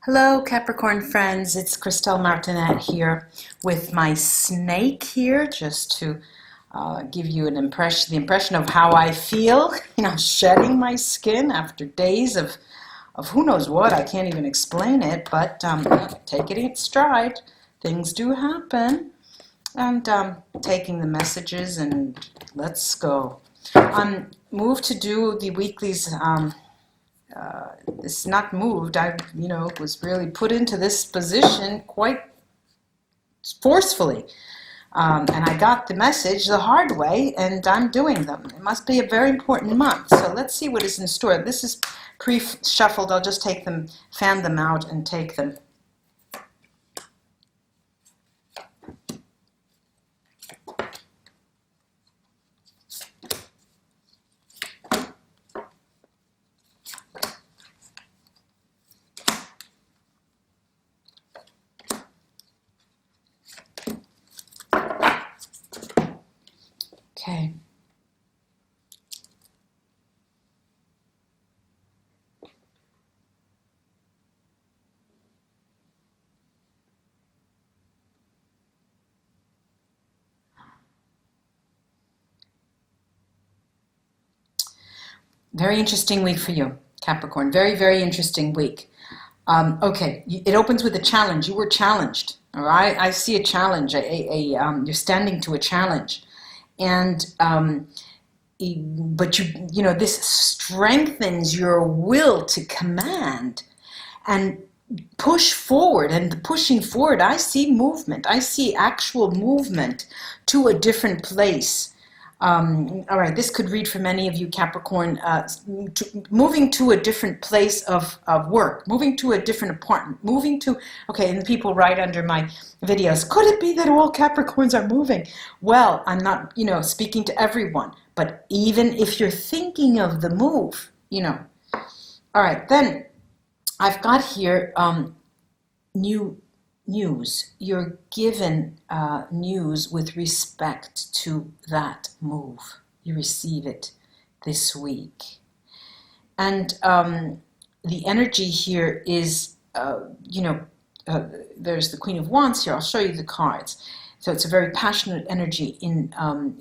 Hello, Capricorn friends. It's Christelle Martinette here with my snake here, just to give you the impression of how I feel. Shedding my skin after days of who knows what. I can't even explain it, but take it in stride. Things do happen, and taking the messages and let's go. I'm moved to do the weeklies. It's not moved. I, was really put into this position quite forcefully. And I got the message the hard way, and I'm doing them. It must be a very important month. So let's see what is in store. This is pre-shuffled. I'll just take them, fan them out, and take them. Okay. Very interesting week for you, Capricorn. Very, very interesting week. Okay, it opens with a challenge. You were challenged, all right? I see a challenge. You're standing to a challenge. And but this strengthens your will to command and push forward. And pushing forward, I see movement. I see actual movement to a different place. All right, this could read for many of you, Capricorn, moving to a different place of work, moving to a different apartment, okay, and people write under my videos, could it be that all Capricorns are moving? Well, I'm not, speaking to everyone, but even if you're thinking of the move, All right, then I've got here new news. You're given news with respect to that move. You receive it this week. And the energy here is, there's the Queen of Wands here. I'll show you the cards. So it's a very passionate energy in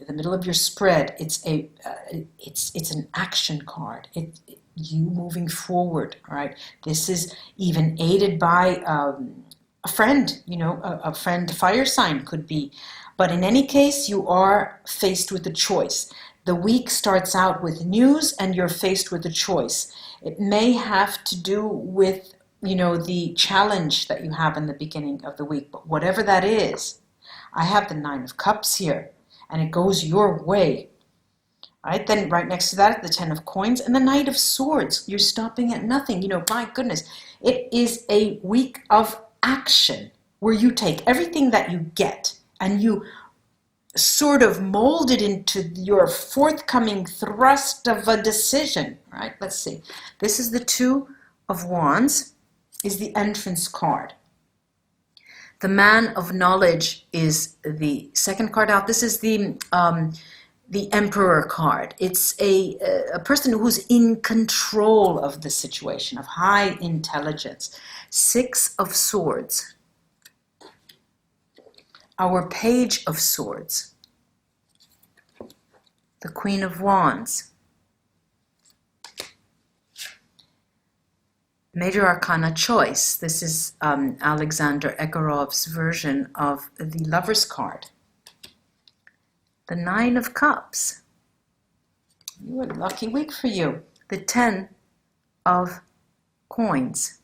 the middle of your spread. It's an action card. You moving forward, all right? This is even aided by a friend, a friend, fire sign could be. But in any case, you are faced with a choice. The week starts out with news and you're faced with a choice. It may have to do with, the challenge that you have in the beginning of the week. But whatever that is, I have the Nine of Cups here and it goes your way. All right, then right next to that, the Ten of Coins and the Knight of Swords. You're stopping at nothing. My goodness, it is a week of action where you take everything that you get and you sort of mold it into your forthcoming thrust of a decision. All right, let's see. This is the Two of Wands, is the entrance card. The Man of Knowledge is the second card out. This is the Emperor card. It's a person who's in control of the situation, of high intelligence. Six of Swords. Our Page of Swords. The Queen of Wands. Major Arcana Choice. This is Alexander Ekarov's version of the Lover's card. The Nine of Cups. You a lucky week for you. The Ten of Coins.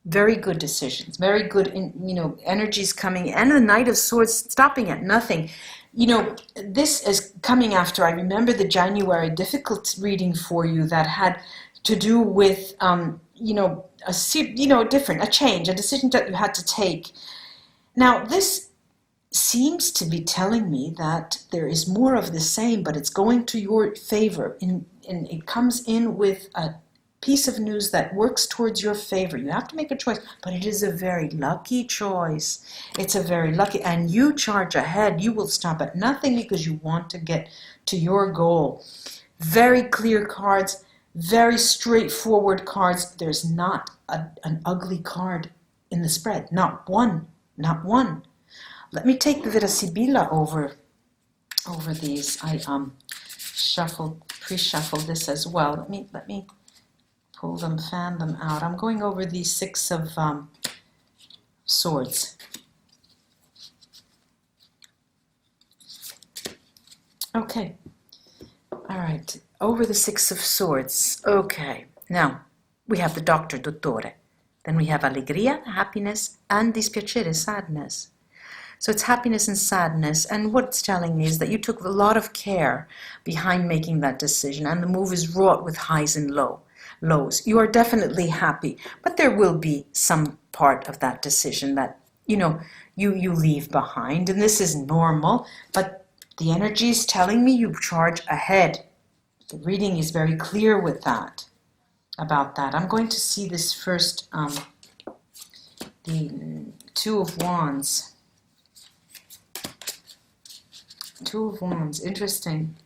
Very good decisions. Very good, energies coming. And the Knight of Swords, stopping at nothing. This is coming after, I remember the January difficult reading for you that had to do with, a change, a decision that you had to take. Now, this seems to be telling me that there is more of the same, but it's going to your favor. And it comes in with a piece of news that works towards your favor. You have to make a choice, but it is a very lucky choice. It's a very lucky, and you charge ahead. You will stop at nothing because you want to get to your goal. Very clear cards, Very straightforward cards. There's not an ugly card in the spread. Not one. Not one. Let me take the Sibila over these. I pre-shuffled this as well. Let me pull them, fan them out. I'm going over the Six of Swords. Okay. All right. Over the Six of Swords. Okay. Now, we have the Doctor, Dottore. Then we have Allegria, happiness, and dispiacere, sadness. So it's happiness and sadness, and what it's telling me is that you took a lot of care behind making that decision, and the move is wrought with highs and lows. You are definitely happy, but there will be some part of that decision that, you leave behind, and this is normal, but the energy is telling me you charge ahead. The reading is very clear with that, about that. I'm going to see this first, the Two of Wands. Two of Wands, interesting.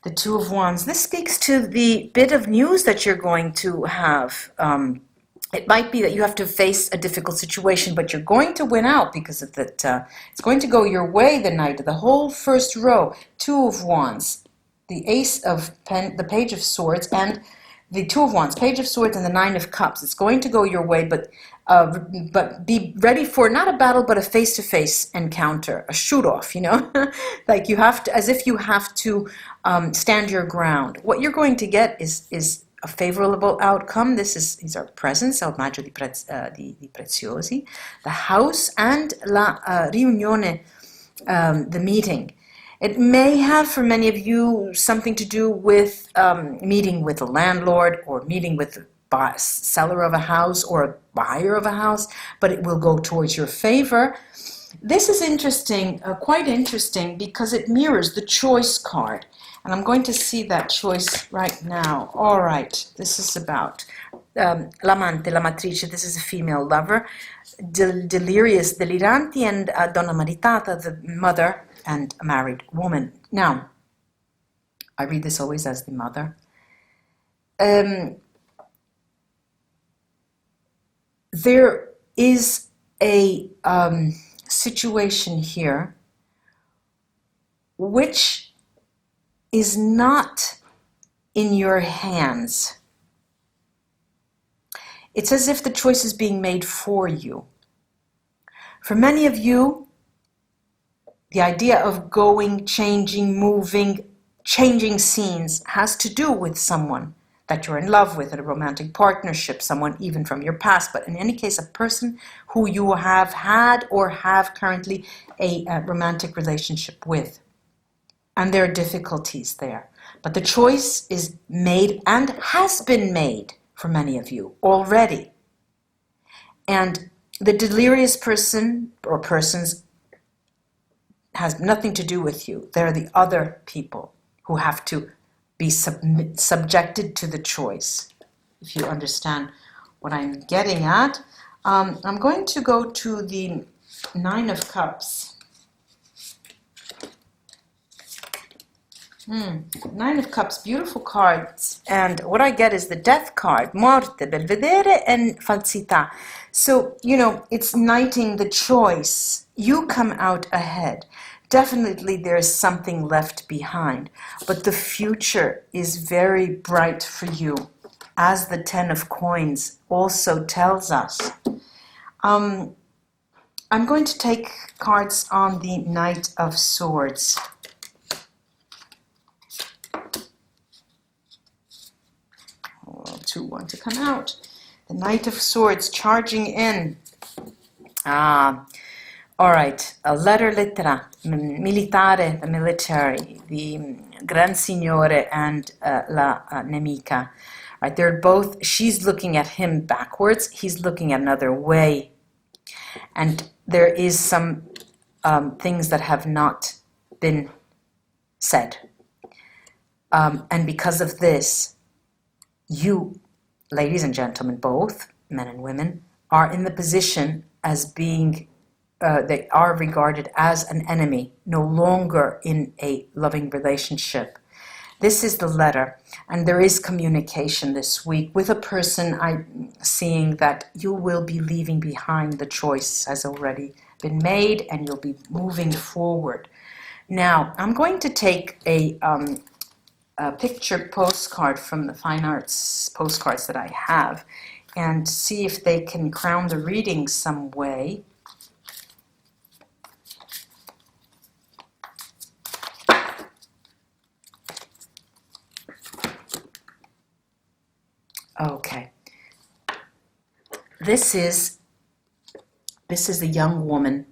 The Two of Wands. This speaks to the bit of news that you're going to have. It might be that you have to face a difficult situation, but you're going to win out because of that. It's going to go your way, the night. The whole first row, Two of Wands, the Ace of the Page of Swords, and the Two of Wands, Page of Swords, and the Nine of Cups. It's going to go your way, but be ready for not a battle, but a face-to-face encounter, a shoot-off, like you have to, as if you have to stand your ground. What you're going to get is a favorable outcome. These are presents, El Maggio di Preziosi, the house, and la riunione, the meeting. It may have, for many of you, something to do with meeting with a landlord or meeting with a seller of a house or a buyer of a house, but it will go towards your favor. This is interesting, quite interesting, because it mirrors the choice card. And I'm going to see that choice right now. All right, this is about l'amante, l'amatrice. This is a female lover. Delirious, deliranti, and donna maritata, the mother and a married woman. Now, I read this always as the mother. There is a situation here which is not in your hands. It's as if the choice is being made for you. For many of you, the idea of going, changing, moving, changing scenes has to do with someone that you're in love with, in a romantic partnership, someone even from your past, but in any case, a person who you have had or have currently a romantic relationship with. And there are difficulties there. But the choice is made and has been made for many of you already. And the delirious person or persons has nothing to do with you. They're the other people who have to be subjected to the choice, if you understand what I'm getting at. I'm going to go to the Nine of Cups. Nine of Cups, beautiful cards. And what I get is the Death card, Morte, Belvedere, and Falsità. So, it's knighting the choice. You come out ahead. Definitely there is something left behind, but the future is very bright for you, as the Ten of Coins also tells us. I'm going to take cards on the Knight of Swords. Two want to come out. The Knight of Swords charging in. All right, a lettera, militare, the military, the Gran Signore and la nemica. Right, they're both, she's looking at him backwards, he's looking another way. And there is some things that have not been said. And because of this, you, ladies and gentlemen, both, men and women, are in the position as being they are regarded as an enemy, no longer in a loving relationship. This is the letter, and there is communication this week with a person. I'm seeing that you will be leaving behind. The choice has already been made, and you'll be moving forward. Now, I'm going to take a picture postcard from the fine arts postcards that I have and see if they can crown the reading some way. Okay. This is a young woman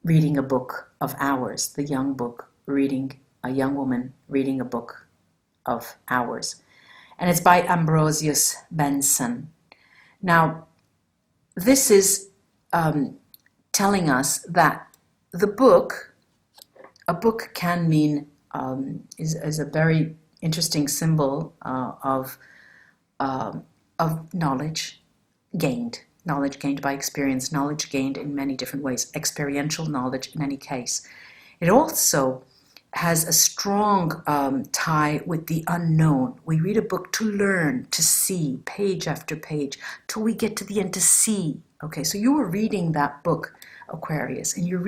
reading a book of hours. A young woman reading a book of hours. And it's by Ambrosius Benson. Now, this is telling us that a book can mean, is a very interesting symbol of knowledge gained by experience, knowledge gained in many different ways, experiential knowledge in any case. It also has a strong tie with the unknown. We read a book to learn, to see, page after page, till we get to the end to see. Okay, so you were reading that book, Aquarius, and you're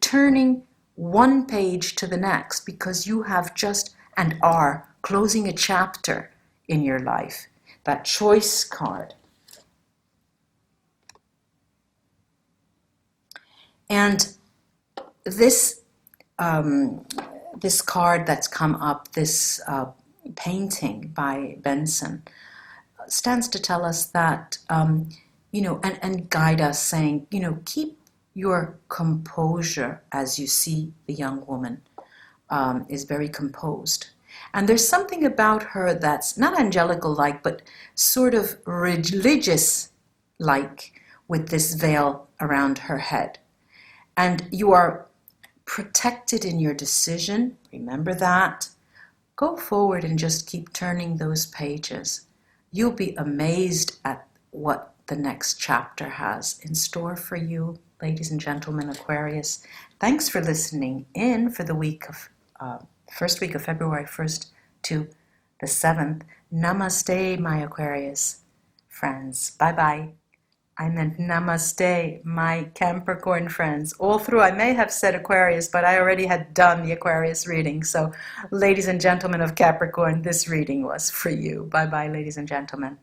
turning one page to the next because you have just and are closing a chapter in your life. That choice card. And this card that's come up, this painting by Benson, stands to tell us that, and guide us, saying, keep your composure as you see the young woman is very composed. And there's something about her that's not angelical-like, but sort of religious-like, with this veil around her head. And you are protected in your decision. Remember that. Go forward and just keep turning those pages. You'll be amazed at what the next chapter has in store for you, ladies and gentlemen, Aquarius. Thanks for listening in for the first week of February 1st to the 7th. Namaste, my Aquarius friends. Bye-bye. I meant namaste, my Capricorn friends. All through, I may have said Aquarius, but I already had done the Aquarius reading. So, ladies and gentlemen of Capricorn, this reading was for you. Bye-bye, ladies and gentlemen.